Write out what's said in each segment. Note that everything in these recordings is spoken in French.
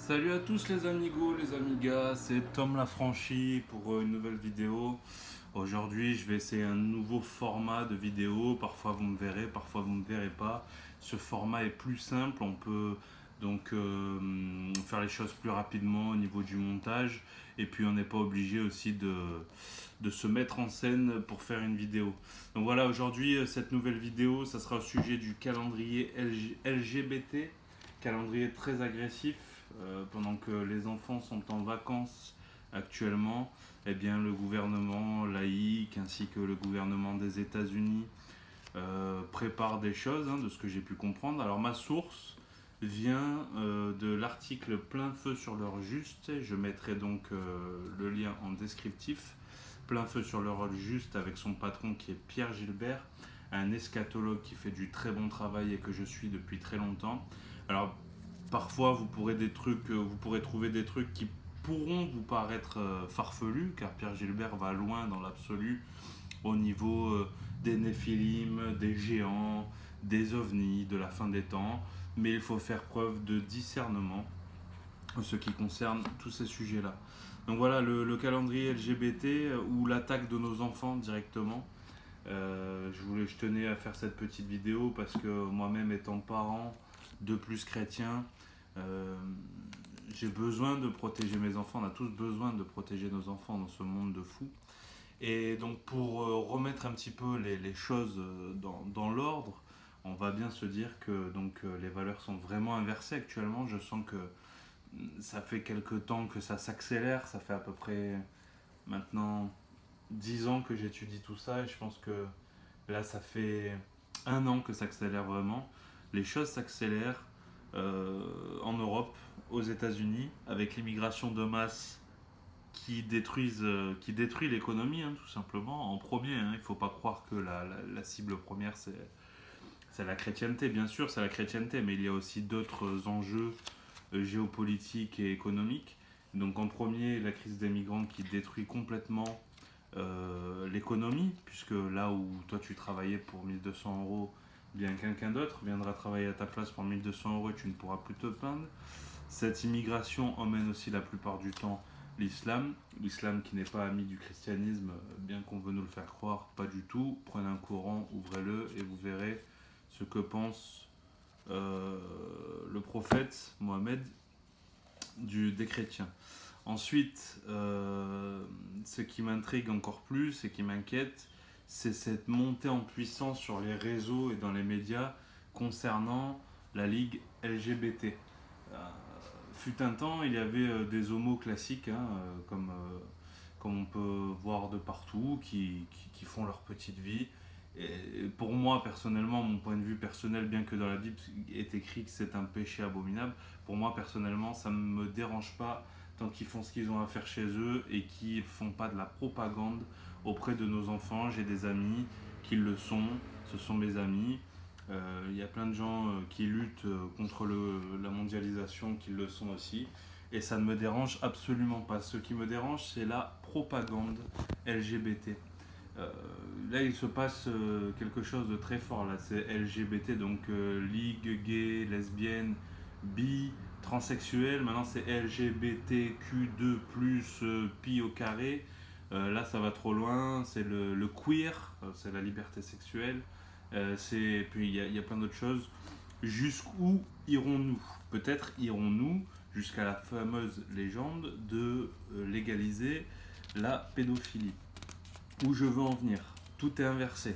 Salut à tous les amigos, les amigas, c'est Tom Lafranchi pour une nouvelle vidéo. Aujourd'hui, je vais essayer un nouveau format de vidéo. Parfois vous me verrez, parfois vous ne me verrez pas. Ce format est plus simple, on peut donc faire les choses plus rapidement au niveau du montage. Et puis on n'est pas obligé aussi de se mettre en scène pour faire une vidéo. Donc voilà, aujourd'hui, cette nouvelle vidéo, ça sera au sujet du calendrier LGBT. Calendrier très agressif, pendant que les enfants sont en vacances actuellement, eh bien, le gouvernement laïque ainsi que le gouvernement des États-Unis prépare des choses, de ce que j'ai pu comprendre. Alors ma source vient de l'article Plein feu sur l'heure juste. Je mettrai donc le lien en descriptif. Plein feu sur l'heure juste avec son patron qui est Pierre Gilbert, un eschatologue qui fait du très bon travail et que je suis depuis très longtemps. Alors parfois vous pourrez trouver des trucs qui pourront vous paraître farfelus, car Pierre Gilbert va loin dans l'absolu au niveau des néphilim, des géants, des ovnis, de la fin des temps, mais il faut faire preuve de discernement en ce qui concerne tous ces sujets-là. Donc voilà, le calendrier LGBT ou l'attaque de nos enfants directement. Je tenais à faire cette petite vidéo parce que moi-même étant parent de plus chrétien, euh, j'ai besoin de protéger mes enfants. On a tous besoin de protéger nos enfants dans ce monde de fous. Et donc pour remettre un petit peu les choses dans l'ordre, on va bien se dire que les valeurs sont vraiment inversées actuellement. Je sens que ça fait quelques temps que ça s'accélère. Ça fait à peu près maintenant 10 ans que j'étudie tout ça et je pense que là ça fait un an que ça accélère vraiment. Les choses s'accélèrent en Europe, aux États-Unis, avec l'immigration de masse qui détruit l'économie, tout simplement. En premier, il ne faut pas croire que la cible première c'est la chrétienté, bien sûr, c'est la chrétienté, mais il y a aussi d'autres enjeux géopolitiques et économiques. Donc en premier, la crise des migrants qui détruit complètement l'économie, puisque là où toi tu travaillais pour 1 200 euros, bien quelqu'un d'autre viendra travailler à ta place pour 1 200 euros et tu ne pourras plus te plaindre. Cette immigration emmène aussi la plupart du temps l'islam qui n'est pas ami du christianisme, bien qu'on veut nous le faire croire, pas du tout. Prenez un courant, ouvrez-le et vous verrez ce que pense le prophète Mohammed des chrétiens. Ensuite, ce qui m'intrigue encore plus et qui m'inquiète, c'est cette montée en puissance sur les réseaux et dans les médias concernant la Ligue LGBT. Euh, Fut un temps, il y avait des homos classiques, comme on peut voir de partout, qui font leur petite vie. Et pour moi, personnellement, mon point de vue personnel, bien que dans la Bible est écrit que c'est un péché abominable, pour moi, personnellement, ça ne me dérange pas tant qu'ils font ce qu'ils ont à faire chez eux et qu'ils ne font pas de la propagande auprès de nos enfants. J'ai des amis qui le sont, ce sont mes amis. Il y a plein de gens qui luttent contre la mondialisation, qui le sont aussi. Et ça ne me dérange absolument pas. Ce qui me dérange, c'est la propagande LGBT. Euh, Là, il se passe quelque chose de très fort. Là, c'est LGBT, donc ligue gay, lesbienne, bi, transsexuel. Maintenant, c'est LGBTQ2 plus pi au carré. Là, ça va trop loin. C'est le queer, c'est la liberté sexuelle. Puis il y a plein d'autres choses. Jusqu'où irons-nous? Peut-être irons-nous jusqu'à la fameuse légende de légaliser la pédophilie. Où je veux en venir? Tout est inversé.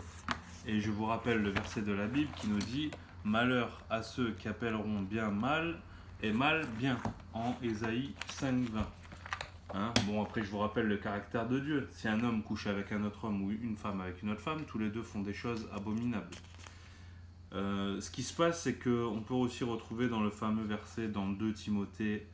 Et je vous rappelle le verset de la Bible qui nous dit: malheur à ceux qui appelleront bien mal et mal bien, en Ésaïe 5:20. Bon, après, je vous rappelle le caractère de Dieu. Si un homme couche avec un autre homme ou une femme avec une autre femme, tous les deux font des choses abominables. Ce qui se passe, c'est qu'on peut aussi retrouver dans le fameux verset dans 2 Timothée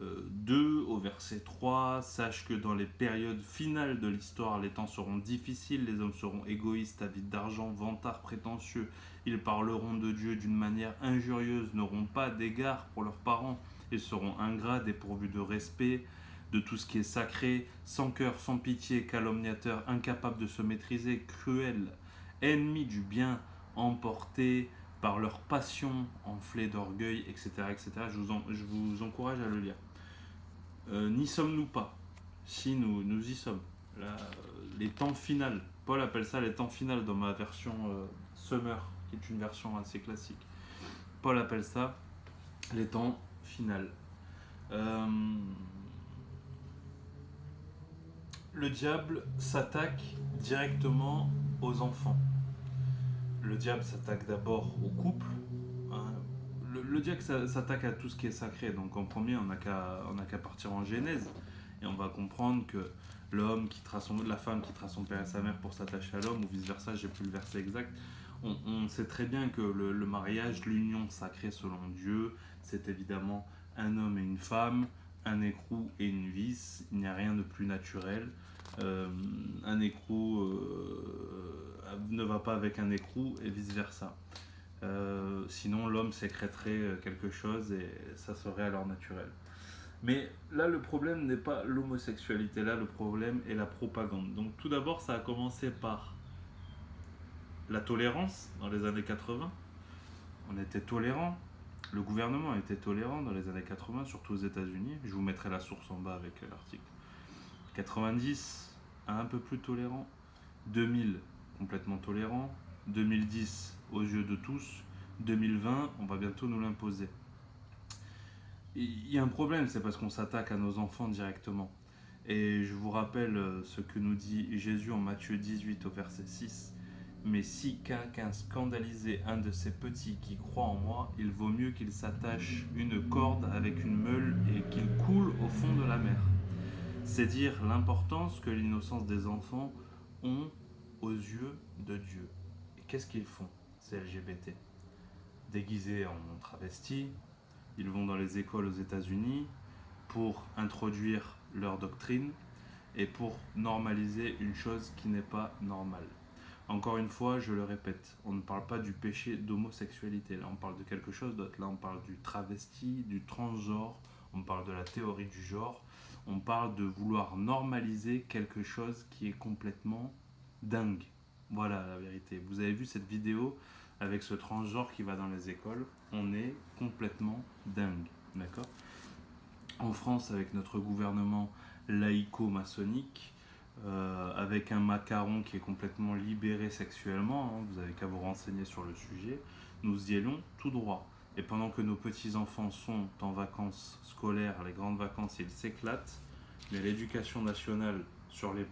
2 au verset 3: sache que dans les périodes finales de l'histoire, les temps seront difficiles, les hommes seront égoïstes, avides d'argent, vantards, prétentieux, ils parleront de Dieu d'une manière injurieuse, n'auront pas d'égard pour leurs parents, ils seront ingrats, dépourvus de respect, de tout ce qui est sacré, sans cœur, sans pitié, calomniateurs, incapables de se maîtriser, cruels, ennemis du bien, emportés par leur passion enflée d'orgueil, etc., etc. Je vous encourage à le lire. N'y sommes-nous pas? Si nous y sommes. Là, les temps finales. Paul appelle ça les temps finales dans ma version Summer, qui est une version assez classique. Paul appelle ça les temps finales. Le diable s'attaque directement aux enfants. Le diable s'attaque d'abord au couple. Hein. Le diable s'attaque à tout ce qui est sacré. Donc en premier, on n'a qu'à partir en Genèse. Et on va comprendre que l'homme quittera la femme quittera son père et sa mère pour s'attacher à l'homme, ou vice-versa, j'ai plus le verset exact. On sait très bien que le mariage, l'union sacrée selon Dieu, c'est évidemment un homme et une femme, un écrou et une vis. Il n'y a rien de plus naturel. Un écrou ne va pas avec un écrou et vice-versa. Sinon, l'homme sécréterait quelque chose et ça serait alors naturel. Mais là, le problème n'est pas l'homosexualité, là, le problème est la propagande. Donc, tout d'abord, ça a commencé par la tolérance dans les années 80. On était tolérants. Le gouvernement était tolérant dans les années 80, surtout aux États-Unis. Je vous mettrai la source en bas avec l'article. 90, un peu plus tolérant. 2000, complètement tolérant. 2010, aux yeux de tous. 2020, on va bientôt nous l'imposer. Il y a un problème, c'est parce qu'on s'attaque à nos enfants directement. Et je vous rappelle ce que nous dit Jésus en Matthieu 18 au verset 6. Mais si quelqu'un scandalisait un de ces petits qui croient en moi, il vaut mieux qu'il s'attache une corde avec une meule et qu'il coule au fond de la mer. C'est dire l'importance que l'innocence des enfants ont aux yeux de Dieu. Et qu'est-ce qu'ils font, ces LGBT? Déguisés en travestis, ils vont dans les écoles aux États-Unis pour introduire leur doctrine et pour normaliser une chose qui n'est pas normale. Encore une fois, je le répète, on ne parle pas du péché d'homosexualité. Là, on parle de quelque chose d'autre. Là, on parle du travesti, du transgenre, on parle de la théorie du genre. On parle de vouloir normaliser quelque chose qui est complètement dingue. Voilà la vérité. Vous avez vu cette vidéo avec ce transgenre qui va dans les écoles. On est complètement dingue. D'accord ? En France, avec notre gouvernement laïco-maçonnique, avec un macaron qui est complètement libéré sexuellement, hein, vous n'avez qu'à vous renseigner sur le sujet, nous y allons tout droit. Et pendant que nos petits-enfants sont en vacances scolaires, les grandes vacances, ils s'éclatent, mais l'éducation nationale, sur les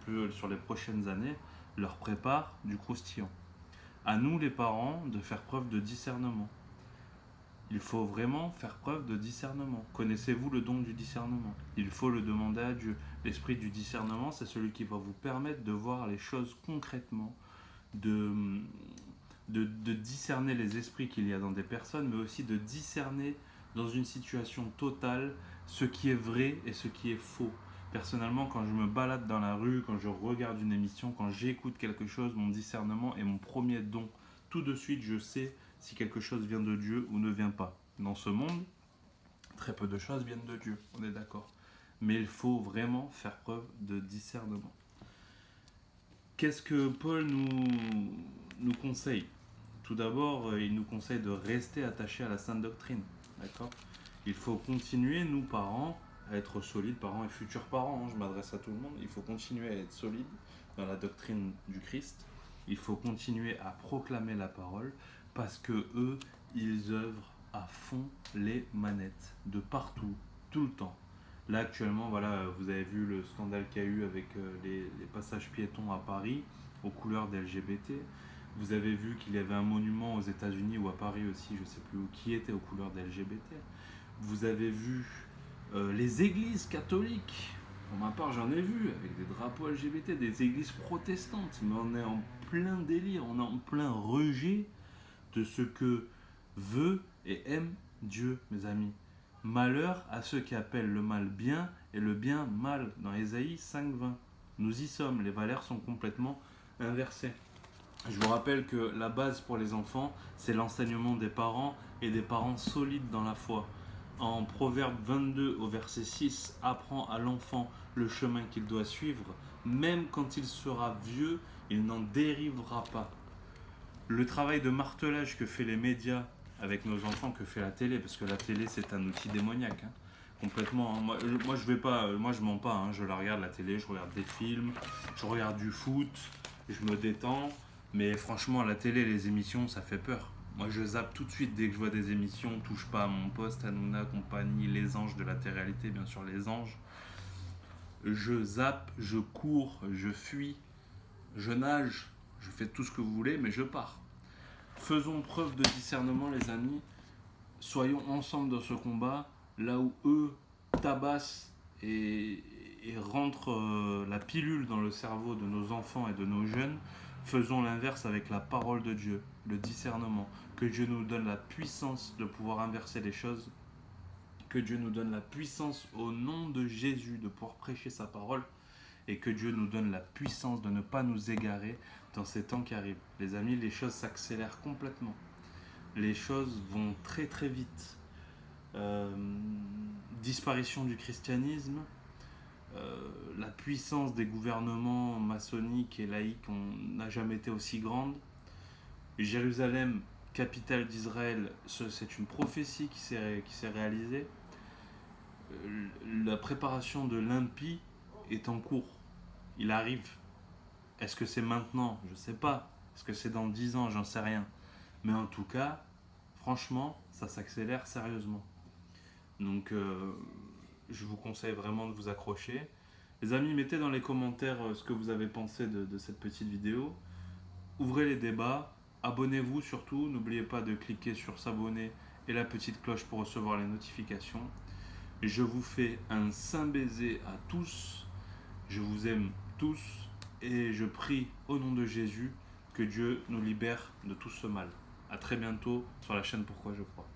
prochaines années, leur prépare du croustillant. À nous, les parents, de faire preuve de discernement. Il faut vraiment faire preuve de discernement. Connaissez-vous le don du discernement? Il faut le demander à Dieu. L'esprit du discernement, c'est celui qui va vous permettre de voir les choses concrètement, de discerner les esprits qu'il y a dans des personnes, mais aussi de discerner dans une situation totale ce qui est vrai et ce qui est faux. Personnellement, quand je me balade dans la rue, quand je regarde une émission, quand j'écoute quelque chose, mon discernement est mon premier don. Tout de suite, je sais si quelque chose vient de Dieu ou ne vient pas. Dans ce monde, très peu de choses viennent de Dieu, on est d'accord. Mais il faut vraiment faire preuve de discernement. Qu'est-ce que Paul nous conseille? Tout d'abord, il nous conseille de rester attachés à la sainte doctrine. D'accord ? Il faut continuer, nous parents, à être solides, parents et futurs parents, hein, je m'adresse à tout le monde, il faut continuer à être solides dans la doctrine du Christ. Il faut continuer à proclamer la parole parce que eux, ils œuvrent à fond les manettes, de partout, tout le temps. Là actuellement, voilà, vous avez vu le scandale qu'il y a eu avec les passages piétons à Paris, aux couleurs des LGBT. Vous avez vu qu'il y avait un monument aux États-Unis ou à Paris aussi, je ne sais plus où, qui était aux couleurs des LGBT. Vous avez vu les églises catholiques. Pour ma part, j'en ai vu avec des drapeaux LGBT, des églises protestantes. Mais on est en plein délire, on est en plein rejet de ce que veut et aime Dieu, mes amis. Malheur à ceux qui appellent le mal bien et le bien mal, dans Ésaïe 5:20. Nous y sommes, les valeurs sont complètement inversées. Je vous rappelle que la base pour les enfants, c'est l'enseignement des parents et des parents solides dans la foi. En Proverbe 22 au verset 6, apprends à l'enfant le chemin qu'il doit suivre, même quand il sera vieux, il n'en dérivera pas. Le travail de martelage que fait les médias avec nos enfants, que fait la télé, parce que la télé c'est un outil démoniaque, hein, complètement. Hein. Moi, je vais pas, moi je mens pas, hein, je la regarde la télé, je regarde des films, je regarde du foot, je me détends, mais franchement la télé, les émissions, ça fait peur. Moi je zappe tout de suite dès que je vois des émissions, touche pas à mon poste, Hanouna, compagnie, les anges de la télé-réalité, bien sûr les anges. Je zappe, je cours, je fuis, je nage, je fais tout ce que vous voulez, mais je pars. Faisons preuve de discernement, les amis. Soyons ensemble dans ce combat, là où eux tabassent et rentrent la pilule dans le cerveau de nos enfants et de nos jeunes. Faisons l'inverse avec la parole de Dieu, le discernement. Que Dieu nous donne la puissance de pouvoir inverser les choses. Que Dieu nous donne la puissance au nom de Jésus de pouvoir prêcher sa parole. Et que Dieu nous donne la puissance de ne pas nous égarer dans ces temps qui arrivent. Les amis, les choses s'accélèrent complètement. Les choses vont très très vite. Disparition du christianisme, la puissance des gouvernements maçonniques et laïques n'a jamais été aussi grande. Jérusalem, capitale d'Israël, c'est une prophétie qui s'est réalisée. La préparation de l'impie est en cours. Il arrive. Est-ce que c'est maintenant? Je ne sais pas. Est-ce que c'est dans 10 ans? J'en sais rien. Mais en tout cas, franchement, ça s'accélère sérieusement. Donc, je vous conseille vraiment de vous accrocher. Les amis, mettez dans les commentaires ce que vous avez pensé de cette petite vidéo. Ouvrez les débats. Abonnez-vous surtout. N'oubliez pas de cliquer sur s'abonner et la petite cloche pour recevoir les notifications. Je vous fais un saint baiser à tous. Je vous aime tous. Et je prie au nom de Jésus que Dieu nous libère de tout ce mal. A très bientôt sur la chaîne Pourquoi je crois.